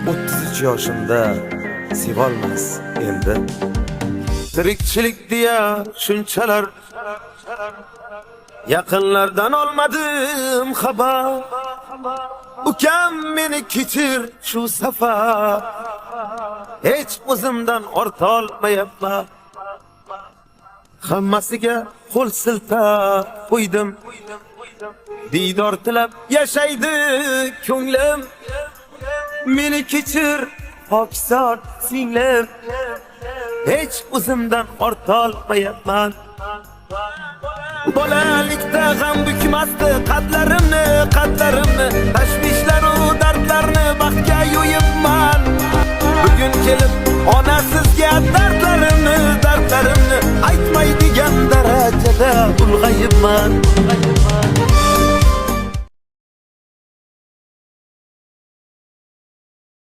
33 yoshimda sevolmas endi. Tirikchilik diye shunchalar yaqinlardan olmadim xabar. Ukam meni kechir shu safar, hech o'zimdan orta olmayapman. Hammasiga qo'l siltab qo'ydim, diydor tilab yashaydi ko'nglim. Meni kechir pokzor singlim, hech o'zimdan orta olmayapman. Bolalikda g'am bukmasdi qadlarimni, tashvishlar u dardlarni baxtga yo'yibman. Bugun kelib onasizga dardlarimni aytmaydigan darajada ulg'ayibman.